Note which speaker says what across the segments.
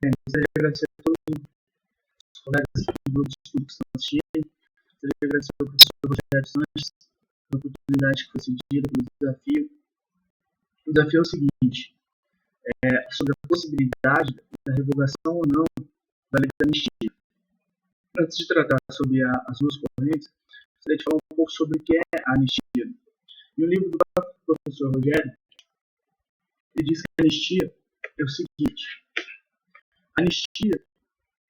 Speaker 1: Gostaria de agradecer a todos os colegas do grupo de estudo que estão assistindo. Gostaria de agradecer ao professor Rogério Sanches pela oportunidade que foi cedida, pelo desafio. O desafio é o seguinte, sobre a possibilidade da revogação ou não da lei da anistia. Antes de tratar sobre as duas correntes, gostaria de falar um pouco sobre o que é a anistia. E o livro do professor Rogério, ele diz que a anistia é o seguinte: a anistia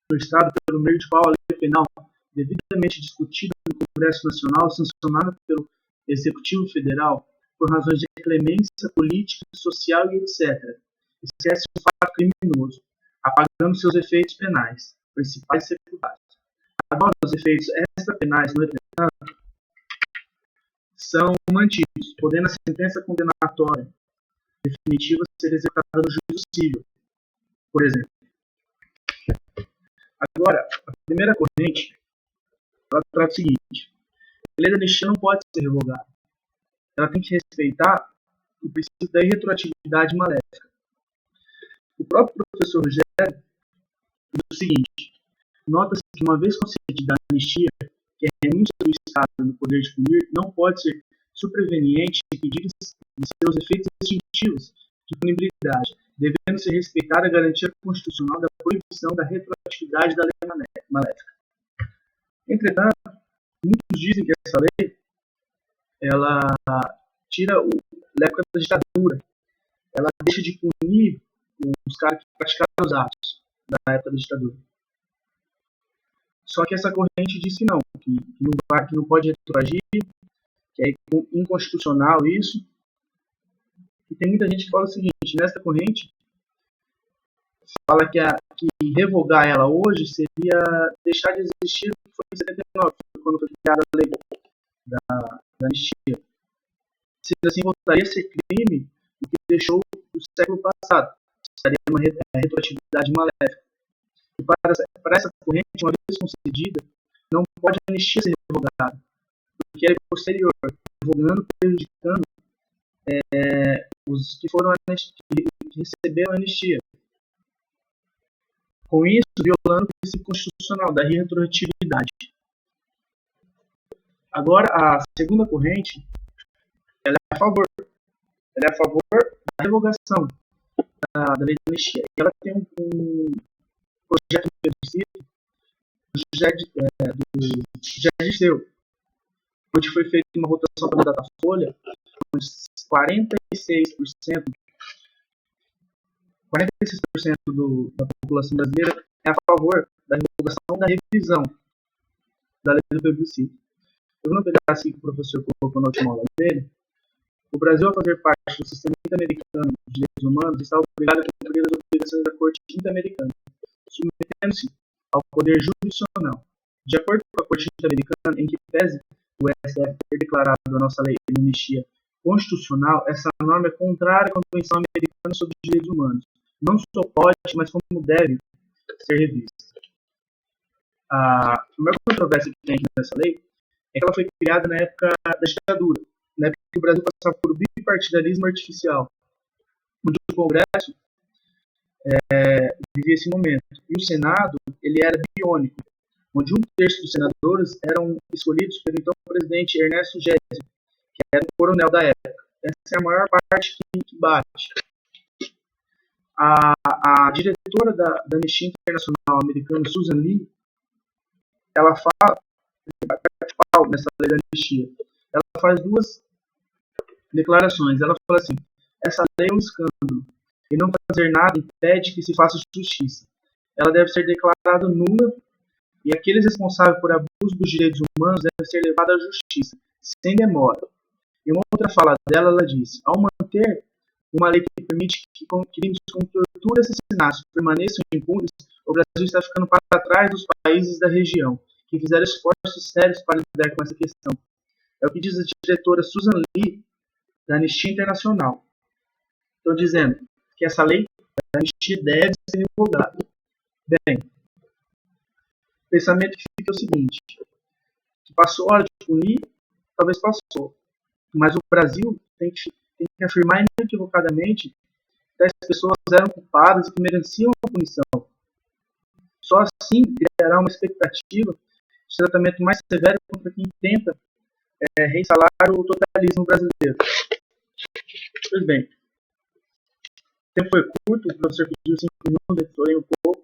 Speaker 1: do Estado, pelo meio de qual a lei penal, devidamente discutida no Congresso Nacional, sancionada pelo Executivo Federal, por razões de clemência política, social e etc., esquece o fato criminoso, apagando seus efeitos penais, principais e secundários. Agora, os efeitos extrapenais, no entretanto, são mantidos, podendo a sentença condenatória definitiva ser executada no juízo civil, por exemplo. Agora, a primeira corrente, ela trata o seguinte: a lei da anistia não pode ser revogada. Ela tem que respeitar o princípio da irretroatividade maléfica. O próprio professor Rogério diz o seguinte: nota-se que, uma vez concedida a anistia, que é a renúncia do Estado no poder de punir, não pode ser superveniente impedir de seus efeitos extintivos de punibilidade, devendo ser respeitada a garantia constitucional da proibição da retroatividade da lei maléfica. Entretanto, muitos dizem que essa lei ela tira a época da ditadura, ela deixa de punir os caras que praticaram os atos da época da ditadura. Só que essa corrente diz que não, que não pode retroagir, que é inconstitucional isso. E tem muita gente que fala o seguinte: nessa corrente, fala que revogar ela hoje seria deixar de existir o que foi em 79, quando foi criada a lei da anistia. Se assim, voltaria a ser crime o que deixou do século passado. Seria uma retroatividade maléfica. E para essa corrente, uma vez concedida, não pode a anistia ser revogada, porque é posterior, revogando, prejudicando os que foram que receberam a anistia. Com isso, violando o princípio constitucional da retroatividade. Agora, a segunda corrente, ela é a favor da revogação da lei da anistia. E ela tem um projeto de plebiscito do José Dirceu, onde foi feita uma votação pela Datafolha, onde 46% da população brasileira é a favor da revogação da revisão da lei do plebiscito. Eu vou pegar assim que o professor colocou na última aula dele. O Brasil, ao fazer parte do sistema interamericano de direitos humanos, está obrigado a cumprir as obrigações da Corte Interamericana, submetendo-se ao poder jurisdicional. De acordo com a Corte Interamericana, em que pese o STF ter declarado a nossa lei de anistia constitucional, essa norma é contrária à Convenção Americana sobre os Direitos Humanos. Não só pode, mas como deve ser revista. A maior controvérsia que tem aqui nessa lei é que ela foi criada na época da ditadura, na época que o Brasil passava por bipartidarismo artificial, onde o Congresso vivia esse momento. E o Senado, ele era biônico, onde 1/3 dos senadores eram escolhidos pelo então presidente Ernesto Geisel, que era o coronel da época. Essa é a maior parte que bate. A diretora da Anistia Internacional americana, Susan Lee, ela fala nessa lei da anistia. Ela faz duas declarações. Ela fala assim: essa lei é um escândalo e não fazer nada impede que se faça justiça. Ela deve ser declarada nula e aqueles responsáveis por abuso dos direitos humanos devem ser levados à justiça, sem demora. Em uma outra fala dela, ela diz: ao manter uma lei que permite que crimes como tortura e assassinatos permaneçam impunes, o Brasil está ficando para trás dos países da região, que fizeram esforços sérios para lidar com essa questão. É o que diz a diretora Susan Lee, da Anistia Internacional. Estou dizendo que essa lei da anistia deve ser revogada. Bem, o pensamento que fica é o seguinte: que passou a hora de punir, talvez passou, mas o Brasil tem que afirmar inequivocadamente que as pessoas eram culpadas e que mereciam a punição. Só assim criará uma expectativa de tratamento mais severo contra quem tenta reinstalar o totalitarismo brasileiro. Pois bem, o tempo foi curto, o professor pediu 5 minutos, eu falei um pouco.